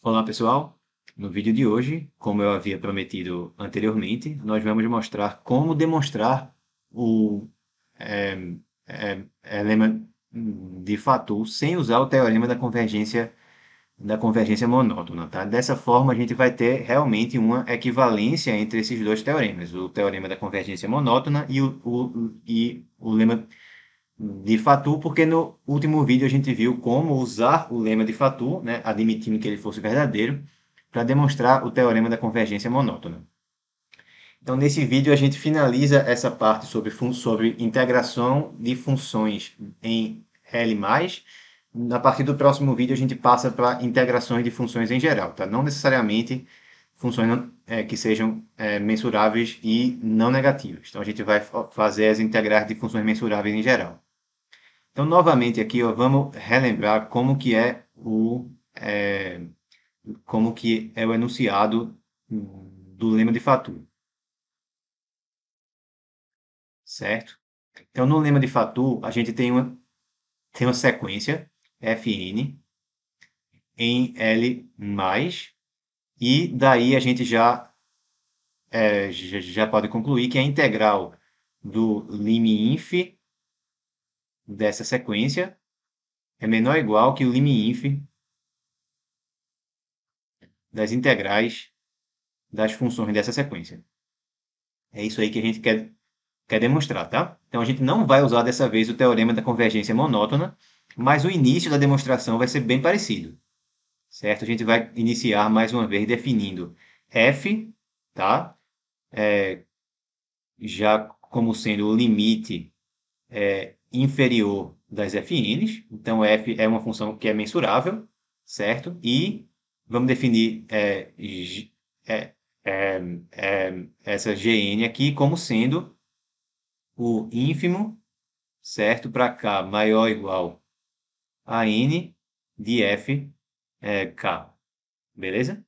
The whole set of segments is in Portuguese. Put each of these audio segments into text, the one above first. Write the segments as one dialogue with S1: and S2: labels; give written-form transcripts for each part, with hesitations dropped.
S1: Olá pessoal, no vídeo de hoje, como eu havia prometido anteriormente, nós vamos mostrar como demonstrar o lema de Fatou sem usar o teorema da convergência monótona. Tá? Dessa forma, a gente vai ter realmente uma equivalência entre esses dois teoremas, o teorema da convergência monótona e o lema de Fatou, porque no último vídeo a gente viu como usar o lema de Fatou, né, admitindo que ele fosse verdadeiro, para demonstrar o teorema da convergência monótona. Então, nesse vídeo, a gente finaliza essa parte sobre integração de funções em L+. A partir do próximo vídeo, a gente passa para integrações de funções em geral, tá? Não necessariamente funções que sejam mensuráveis e não negativas. Então, a gente vai fazer as integrais de funções mensuráveis em geral. Então, novamente aqui, ó, vamos relembrar como que é o enunciado do lema de Fatou, certo? Então, no lema de Fatou, a gente tem uma sequência Fn em L+, e daí a gente já pode concluir que a integral do lim_inf dessa sequência é menor ou igual que o lim_inf das integrais das funções dessa sequência. É isso aí que a gente quer demonstrar, tá? Então, a gente não vai usar dessa vez o teorema da convergência monótona, mas o início da demonstração vai ser bem parecido, certo? A gente vai iniciar mais uma vez definindo f, tá? Já como sendo o limite inferior das fn's. Então, f é uma função que é mensurável, certo? E vamos definir essa gn aqui como sendo o ínfimo, certo? Para k maior ou igual a n de f k, beleza?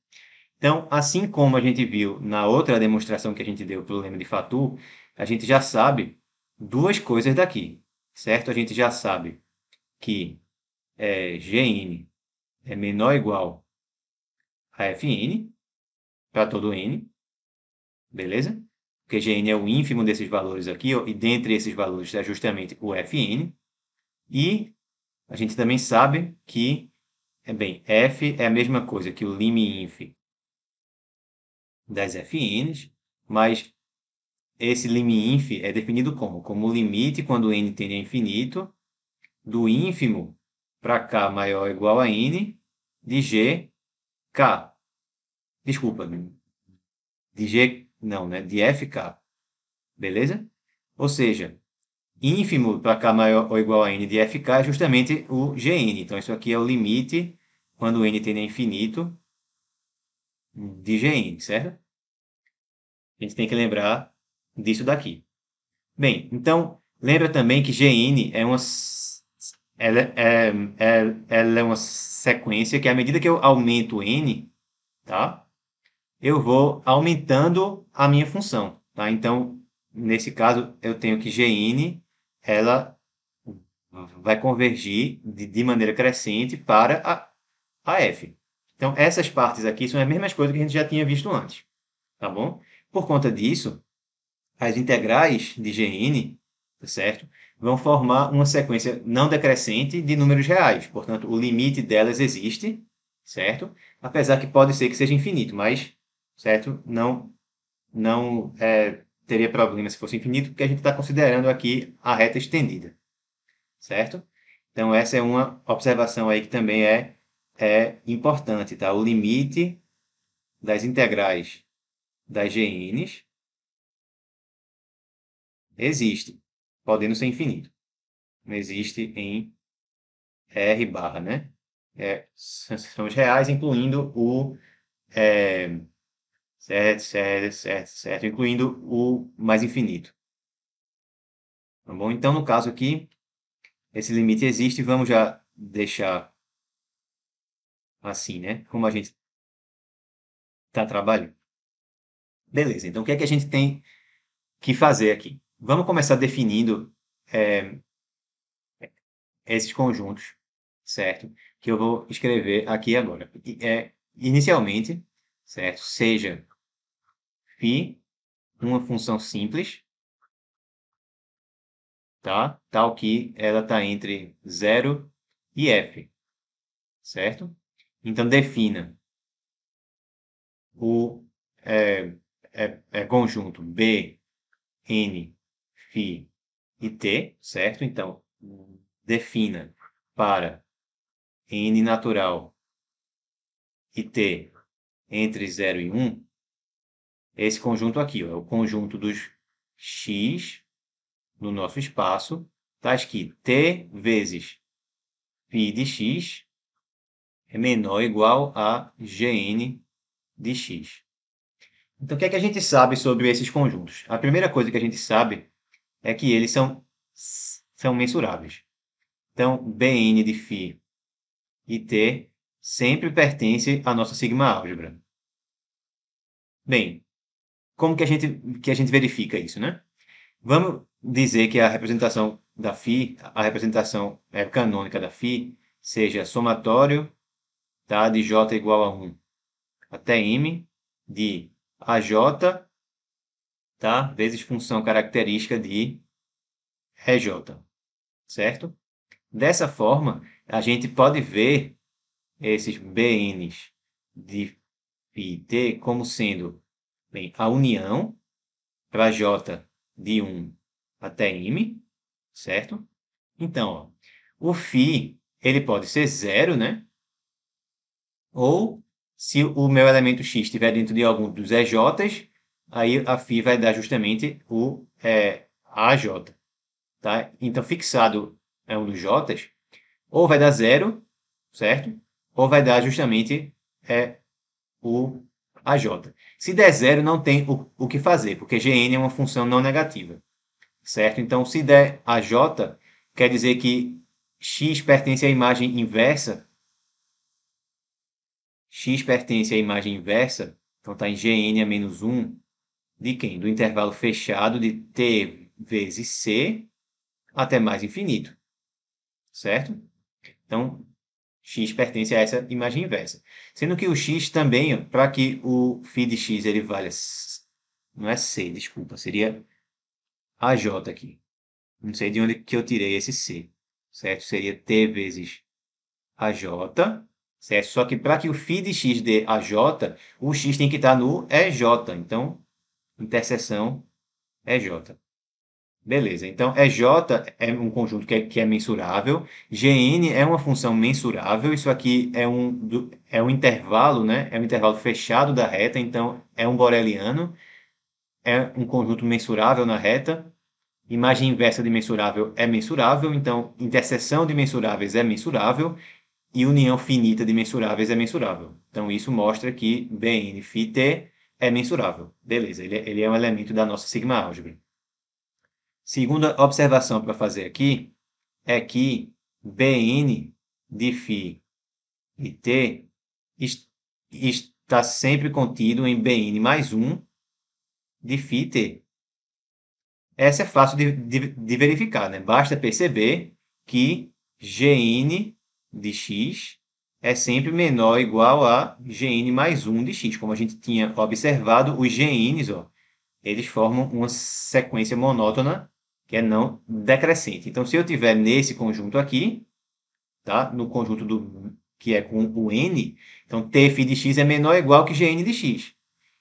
S1: Então, assim como a gente viu na outra demonstração que a gente deu para o lema de Fatou, a gente já sabe duas coisas daqui, certo? A gente já sabe que Gn é menor ou igual a Fn para todo n, beleza? Porque Gn é o ínfimo desses valores aqui, ó, e dentre esses valores é justamente o Fn. E a gente também sabe que, f é a mesma coisa que o lim_inf das fn's, mas esse lim_inf é definido como? Como o limite, quando n tende a infinito, do ínfimo para k maior ou igual a n, de g, k. Desculpa, de g, não, né? De fk. Beleza? Ou seja, ínfimo para k maior ou igual a n de fk é justamente o gn. Então, isso aqui é o limite, quando n tende a infinito, de gn, certo? A gente tem que lembrar disso daqui. Bem, então, lembra também que Gn ela é uma sequência que, à medida que eu aumento n, tá? Eu vou aumentando a minha função, tá? Então, nesse caso, eu tenho que Gn, ela vai convergir de maneira crescente para a f. Então, essas partes aqui são as mesmas coisas que a gente já tinha visto antes, tá bom? Por conta disso, as integrais de Gn, certo? Vão formar uma sequência não decrescente de números reais. Portanto, o limite delas existe, certo? Apesar que pode ser que seja infinito, mas, certo? Não teria problema se fosse infinito, porque a gente está considerando aqui a reta estendida, certo? Então, essa é uma observação aí que também é importante, tá? O limite das integrais das Gn's existe, podendo ser infinito. Não existe em R barra, né? São os reais, incluindo certo, incluindo o mais infinito. Tá bom? Então, no caso aqui, esse limite existe, vamos já deixar assim, né? Como a gente está trabalhando. Beleza, então o que é que a gente tem que fazer aqui? Vamos começar definindo é, esses conjuntos, certo? Que eu vou escrever aqui agora. inicialmente, certo? Seja φ uma função simples, tá? Tal que ela está entre 0 e f, certo? Então, defina o conjunto B, N, φ e T, certo? Então, defina para N natural e T entre 0 e 1, esse conjunto aqui, ó, é o conjunto dos x no nosso espaço, tá aqui T vezes φ de x é menor ou igual a Gn de x. Então, o que é que a gente sabe sobre esses conjuntos? A primeira coisa que a gente sabe é que eles são mensuráveis. Então, Bn de φ e T sempre pertence à nossa sigma-álgebra. Bem, como que a gente verifica isso, né? Vamos dizer que a representação da φ, a representação canônica da φ, seja somatório, tá, de j igual a 1 até m de aj, tá, vezes função característica de EJ, certo? Dessa forma, a gente pode ver esses Bns de φ e t como sendo, bem, a união para j de 1 até m, certo? Então, ó, o φ ele pode ser zero, né? Ou, se o meu elemento x estiver dentro de algum dos EJs, aí a φ vai dar justamente o AJ. Tá? Então, fixado é um dos J's, ou vai dar zero, certo? Ou vai dar justamente o AJ. Se der zero, não tem o que fazer, porque Gn é uma função não negativa, certo? Então, se der AJ, quer dizer que x pertence à imagem inversa. X pertence à imagem inversa, então está em Gn a menos 1 de quem? Do intervalo fechado de t vezes c até mais infinito, certo? Então, x pertence a essa imagem inversa. Sendo que o x também, para que o φ de x ele valha, não é c, desculpa, seria aj aqui. Não sei de onde que eu tirei esse c, certo? Seria t vezes aj, certo? Só que para que o φ de x dê aj, o x tem que estar no EJ. Então, interseção EJ. Beleza, então EJ é um conjunto que é mensurável, Gn é uma função mensurável, isso aqui é um intervalo, né? É um intervalo fechado da reta, então é um boreliano, é um conjunto mensurável na reta, imagem inversa de mensurável é mensurável, então interseção de mensuráveis é mensurável, e união finita de mensuráveis é mensurável. Então isso mostra que Bn φt é mensurável. Beleza, ele é um elemento da nossa sigma-álgebra. Segunda observação para fazer aqui é que Bn de φ e t está sempre contido em Bn mais 1 de φ e t. Essa é fácil de verificar, né? Basta perceber que Gn de x é sempre menor ou igual a Gn mais 1 de x. Como a gente tinha observado, os Gns, ó, eles formam uma sequência monótona que é não decrescente. Então, se eu tiver nesse conjunto aqui, tá? No conjunto que é com o n, então tφ de x é menor ou igual que Gn de x,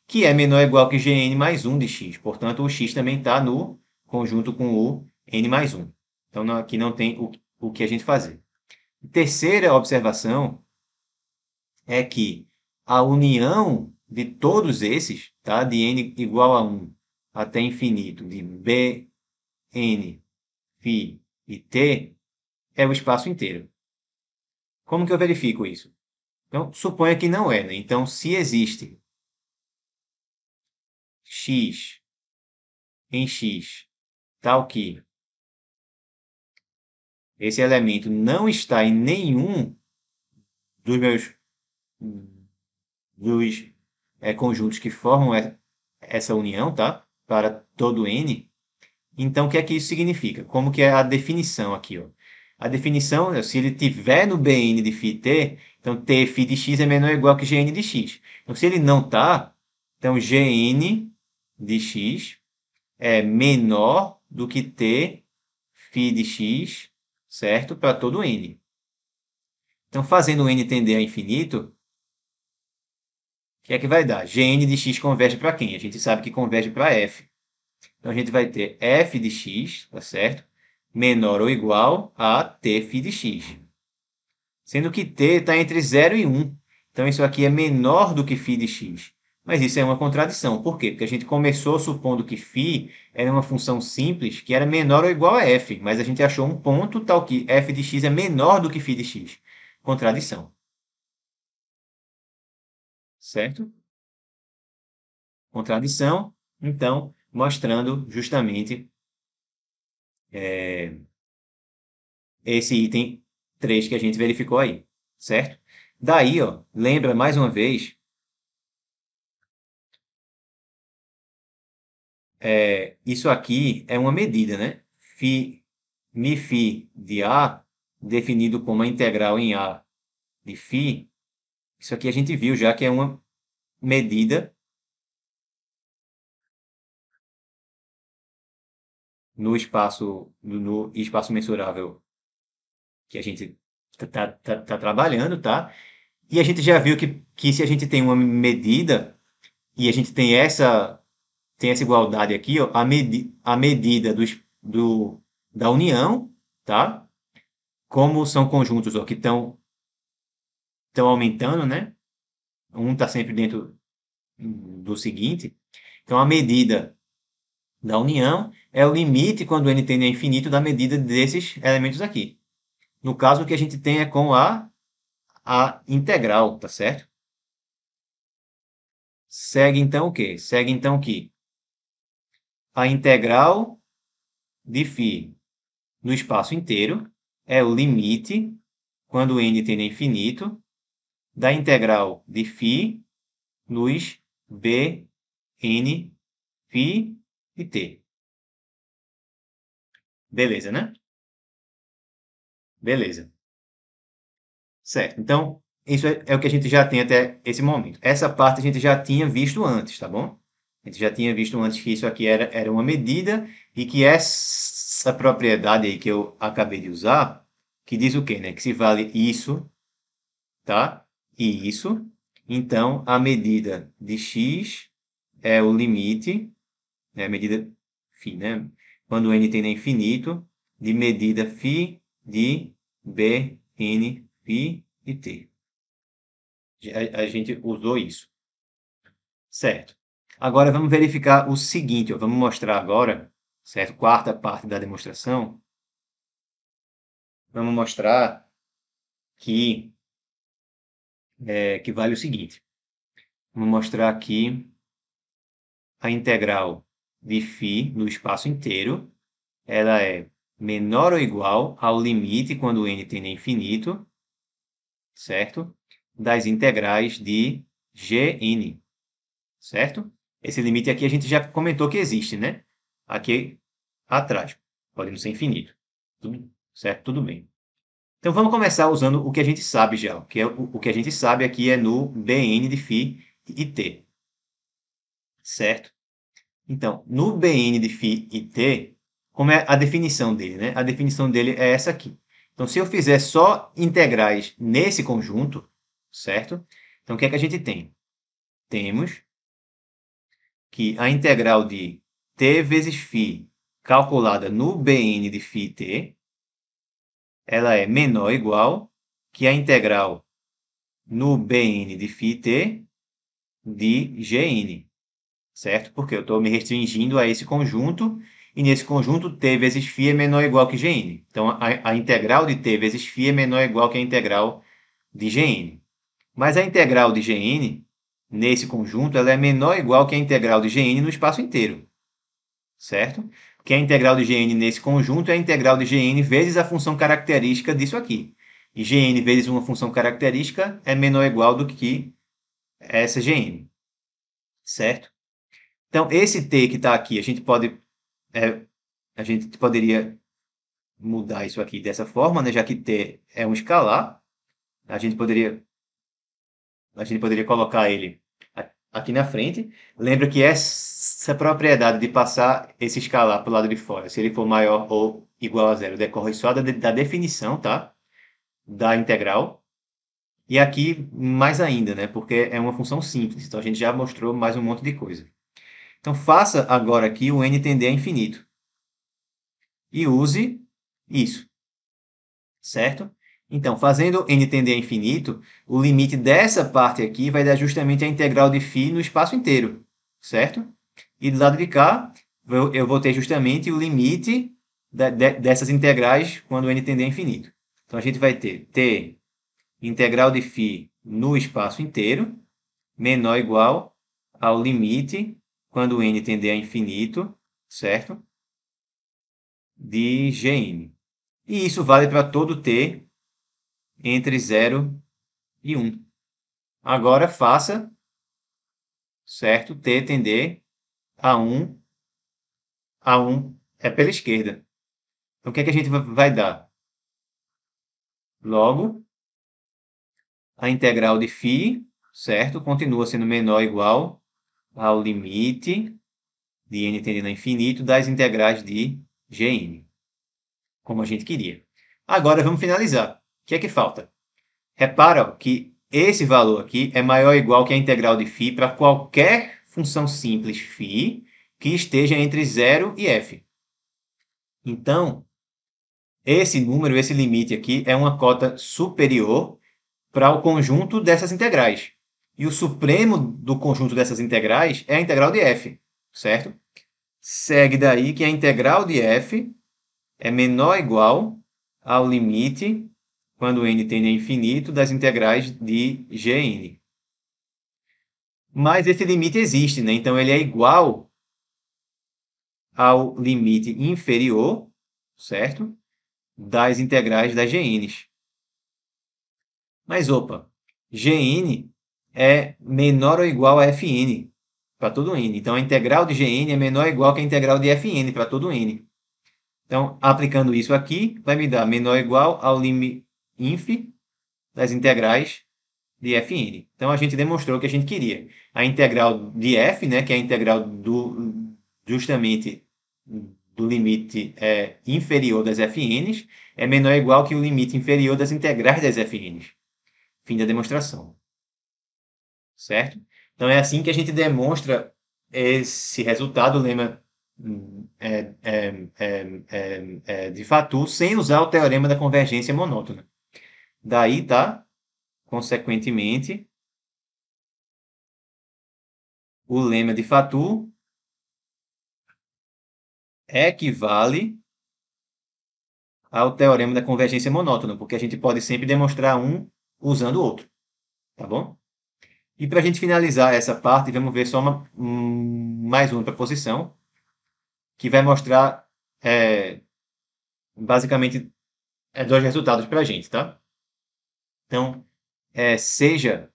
S1: que é menor ou igual que Gn mais 1 de x. Portanto, o x também está no conjunto com o n mais 1. Então, aqui não tem o que a gente fazer. Terceira observação é que a união de todos esses, tá? De n igual a 1 até infinito, de b, n, φ e t, é o espaço inteiro. Como que eu verifico isso? Então, suponha que não é, né? Então, se existe x em x, tal que esse elemento não está em nenhum dos meus dos conjuntos que formam essa união, tá? Para todo n. Então, o que é que isso significa? Como que é a definição aqui, ó? A definição, se ele tiver no Bn de φt, então t φ de x é menor ou igual que Gn de x. Então, se ele não está, então Gn de x é menor do que t φ de x, certo? Para todo n. Então, fazendo o n tender a infinito, o que é que vai dar? Gn de x converge para quem? A gente sabe que converge para f. Então, a gente vai ter f de x, tá certo? Menor ou igual a t φ de x. Sendo que t está entre 0 e 1. Então, isso aqui é menor do que φ de x. Mas isso é uma contradição. Por quê? Porque a gente começou supondo que φ era uma função simples que era menor ou igual a f, mas a gente achou um ponto tal que f de x é menor do que φ de x. Contradição. Certo? Contradição, então, mostrando justamente esse item 3 que a gente verificou aí, certo? Daí, ó, lembra mais uma vez, isso aqui é uma medida, né? μφ de A, definido como a integral em A de φ, isso aqui a gente viu já que é uma medida no espaço mensurável que a gente tá trabalhando, tá? E a gente já viu que se a gente tem uma medida e a gente tem essa igualdade aqui, ó, a medida da união, tá? Como são conjuntos ó, que estão aumentando, né? Um está sempre dentro do seguinte. Então, a medida da união é o limite, quando n tende a infinito, da medida desses elementos aqui. No caso, o que a gente tem é com a integral, tá certo? Segue então o quê? Segue então que a integral de φ no espaço inteiro é o limite, quando n tende a infinito, da integral de φ nos b, n, φ e t. Beleza, né? Beleza. Certo. Então, isso é o que a gente já tem até esse momento. Essa parte a gente já tinha visto antes, tá bom? A gente já tinha visto antes que isso aqui era uma medida e que essa propriedade aí que eu acabei de usar, que diz o quê, né? Que se vale isso, tá? E isso, então a medida de x é o limite, né? A medida φ, né? Quando n tende a infinito, de medida φ de b, n, φ e t. A gente usou isso. Certo. Agora vamos verificar o seguinte, ó, vamos mostrar agora, certo? Quarta parte da demonstração. Vamos mostrar que, que vale o seguinte. Vamos mostrar aqui a integral de φ no espaço inteiro. Ela é menor ou igual ao limite quando n tende a infinito, certo? Das integrais de Gn, certo? Esse limite aqui a gente já comentou que existe, né? Aqui atrás. Pode não ser infinito. Tudo certo? Tudo bem. Então vamos começar usando o que a gente sabe já. Que é o que a gente sabe aqui é no Bn de φ e t. Certo? Então, no Bn de φ e t, como é a definição dele, né? A definição dele é essa aqui. Então, se eu fizer só integrais nesse conjunto, certo? Então, o que é que a gente tem? Temos que a integral de t vezes φ calculada no Bn de φt, ela é menor ou igual que a integral no Bn de φt de Gn, certo? Porque eu estou me restringindo a esse conjunto, e nesse conjunto t vezes φ é menor ou igual que Gn. Então, a integral de t vezes φ é menor ou igual que a integral de Gn. Mas a integral de Gn, nesse conjunto, ela é menor ou igual que a integral de Gn no espaço inteiro, certo? Porque a integral de Gn nesse conjunto é a integral de Gn vezes a função característica disso aqui. E Gn vezes uma função característica é menor ou igual do que essa Gn, certo? Então, esse t que está aqui, é, a gente poderia mudar isso aqui dessa forma, né? Já que t é um escalar, a gente poderia, a gente poderia colocar ele aqui na frente. Lembra que essa propriedade de passar esse escalar para o lado de fora, se ele for maior ou igual a zero, decorre só da definição, tá? Da integral. E aqui mais ainda, né? Porque é uma função simples. Então a gente já mostrou mais um monte de coisa. Então faça agora aqui o n tender a infinito. E use isso, certo? Então, fazendo n tender a infinito, o limite dessa parte aqui vai dar justamente a integral de φ no espaço inteiro, certo? E do lado de cá, eu vou ter justamente o limite dessas integrais quando n tender a infinito. Então, a gente vai ter t integral de φ no espaço inteiro, menor ou igual ao limite, quando n tender a infinito, certo? De Gn. E isso vale para todo t entre 0 e 1. Agora faça, certo? T tender a 1 é pela esquerda. Então, o que é que a gente vai dar? Logo, a integral de φ, certo? Continua sendo menor ou igual ao limite de n tendendo a infinito das integrais de Gn, como a gente queria. Agora, vamos finalizar. O que é que falta? Repara que esse valor aqui é maior ou igual que a integral de φ para qualquer função simples φ que esteja entre 0 e f. Então, esse número, esse limite aqui, é uma cota superior para o conjunto dessas integrais. E o supremo do conjunto dessas integrais é a integral de f, certo? Segue daí que a integral de f é menor ou igual ao limite, quando n tende a infinito, das integrais de Gn. Mas esse limite existe, né? Então ele é igual ao limite inferior, certo? Das integrais das Gns. Mas opa, Gn é menor ou igual a Fn para todo n. Então a integral de Gn é menor ou igual que a integral de Fn para todo n. Então, aplicando isso aqui, vai me dar menor ou igual ao limite inf das integrais de Fn. Então, a gente demonstrou o que a gente queria. A integral de f, né, que é a integral justamente do limite inferior das Fn's, é menor ou igual que o limite inferior das integrais das Fn's. Fim da demonstração. Certo? Então, é assim que a gente demonstra esse resultado, o lema de Fatou, sem usar o teorema da convergência monótona. Daí, tá? Consequentemente, o lema de Fatou equivale ao teorema da convergência monótona, porque a gente pode sempre demonstrar um usando o outro. Tá bom? E para a gente finalizar essa parte, vamos ver só mais uma proposição, que vai mostrar basicamente dois resultados para a gente, tá? Então, seja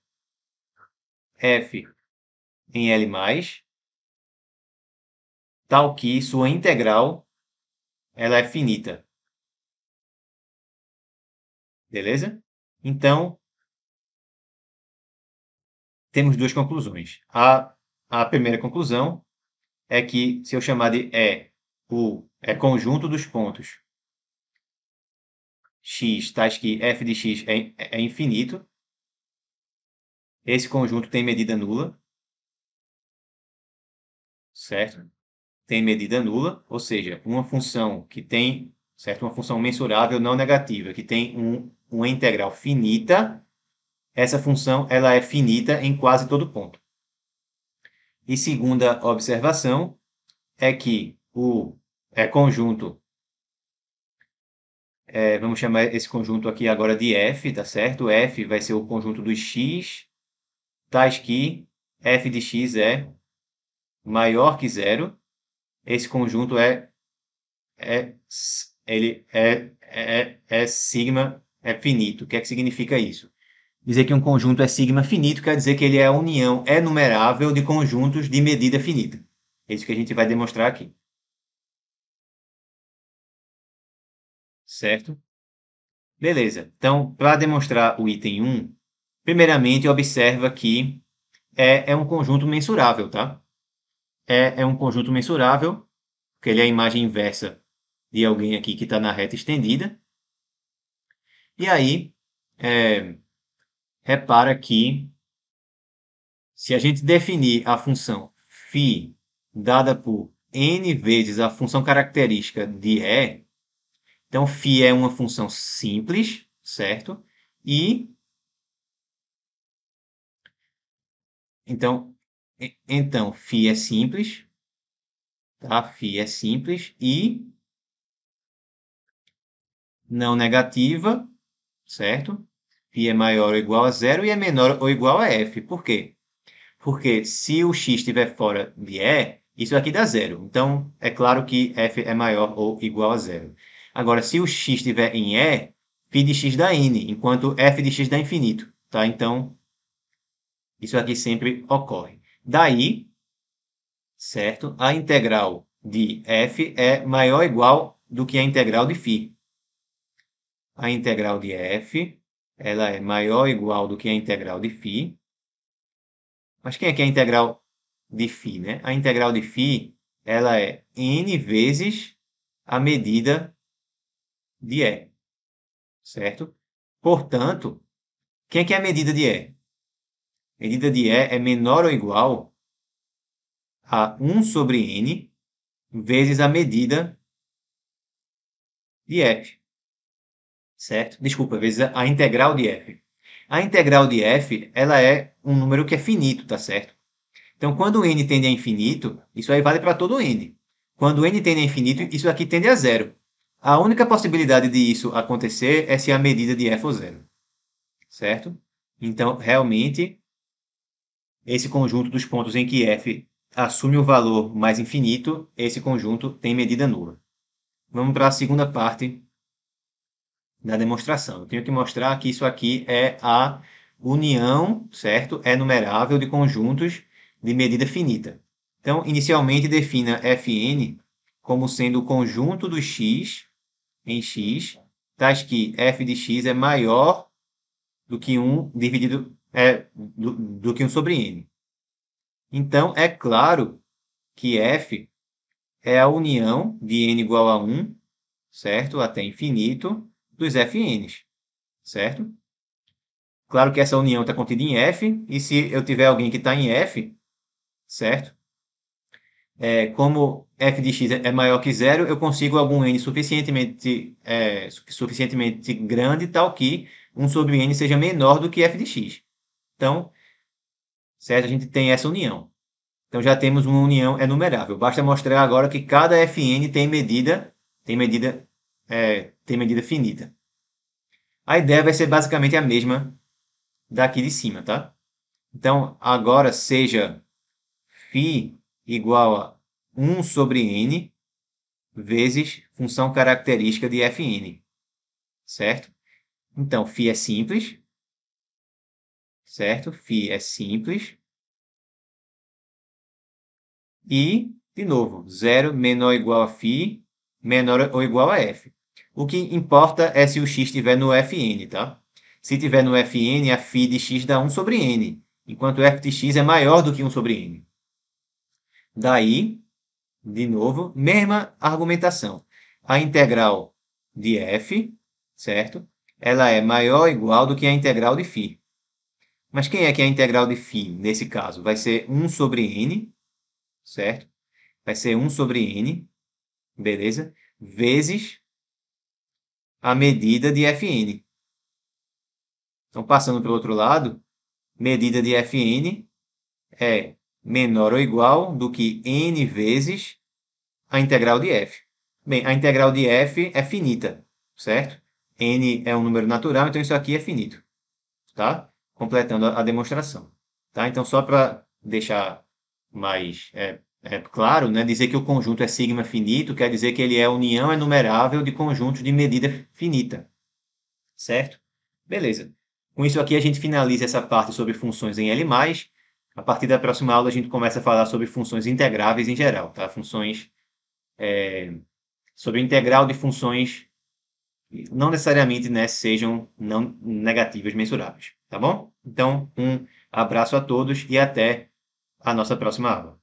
S1: f em L+, tal que sua integral ela é finita. Beleza? Então, temos duas conclusões. A primeira conclusão é que, se eu chamar de o conjunto dos pontos x, tais que f de x é infinito, esse conjunto tem medida nula, certo? Tem medida nula, ou seja, uma função que tem, certo? Uma função mensurável não negativa, que tem uma integral finita, essa função ela é finita em quase todo ponto. E segunda observação é que o conjunto, vamos chamar esse conjunto aqui agora de F, tá certo? F vai ser o conjunto dos x, tais que f de x é maior que zero. Esse conjunto ele é sigma, é finito. O que é que significa isso? Dizer que um conjunto é sigma finito quer dizer que ele é a união numerável de conjuntos de medida finita. É isso que a gente vai demonstrar aqui. certo? Beleza. Então, para demonstrar o item 1, primeiramente observa que é um conjunto mensurável, tá? É um conjunto mensurável, porque ele é a imagem inversa de alguém aqui que está na reta estendida. E aí, repara que se a gente definir a função φ dada por n vezes a função característica de E, então φ é uma função simples, certo? E então φ é simples, tá? Φ é simples e não negativa, certo? Φ é maior ou igual a zero e é menor ou igual a f. Por quê? Porque se o x estiver fora de E, isso aqui dá zero. Então, é claro que f é maior ou igual a zero. Agora, se o x estiver em E, φ de x dá n, enquanto f de x dá infinito. Tá? Então, isso aqui sempre ocorre. Daí, certo? A integral de f é maior ou igual do que a integral de φ. A integral de f ela é maior ou igual do que a integral de φ. Mas quem é que é a integral de φ, né? A integral de φ ela é n vezes a medida de E, certo? Portanto, quem é que é a medida de E? A medida de E é menor ou igual a 1 sobre n vezes a medida de f, certo? Desculpa, vezes a integral de f. A integral de f ela é um número que é finito, tá certo? Então, quando n tende a infinito, isso aí vale para todo n. Quando n tende a infinito, isso aqui tende a zero. A única possibilidade de isso acontecer é se a medida de f for zero, certo? Então, realmente, esse conjunto dos pontos em que f assume o valor mais infinito, esse conjunto tem medida nula. Vamos para a segunda parte da demonstração. Eu tenho que mostrar que isso aqui é a união, certo? É numerável de conjuntos de medida finita. Então, inicialmente, defina Fn como sendo o conjunto dos x em x, tais que f de x é maior do que 1 dividido do que 1 sobre n. Então, é claro que f é a união de n igual a 1, certo? Até infinito, dos fn's, certo? Claro que essa união está contida em f, e se eu tiver alguém que está em f, certo? Como f de x é maior que zero, eu consigo algum n suficientemente grande, tal que 1 sobre n seja menor do que f de x. Então, certo? A gente tem essa união. Então, já temos uma união enumerável. Basta mostrar agora que cada fn tem medida finita. A ideia vai ser basicamente a mesma daqui de cima, tá? Então, agora seja φ igual a 1 sobre n vezes função característica de fn, certo? Então, φ é simples, certo? Φ é simples. E, de novo, 0 menor ou igual a φ, menor ou igual a f. O que importa é se o x estiver no fn, tá? Se estiver no fn, a φ de x dá 1 sobre n, enquanto f de x é maior do que 1 sobre n. Daí, de novo, mesma argumentação. A integral de f, certo? Ela é maior ou igual do que a integral de φ. Mas quem é que é a integral de φ nesse caso? Vai ser 1 sobre n, certo? Vai ser 1 sobre n, beleza? Vezes a medida de fn. Então, passando para o outro lado, medida de fn é menor ou igual do que n vezes a integral de f. Bem, a integral de f é finita, certo? N é um número natural, então isso aqui é finito, tá? Completando a demonstração, tá? Então, só para deixar mais claro, né? Dizer que o conjunto é sigma finito quer dizer que ele é a união enumerável de conjuntos de medida finita, certo? Beleza. Com isso aqui a gente finaliza essa parte sobre funções em L+. A partir da próxima aula a gente começa a falar sobre funções integráveis em geral, tá? Sobre integral de funções não necessariamente, né, sejam não negativas mensuráveis, tá bom? Então, um abraço a todos e até a nossa próxima aula.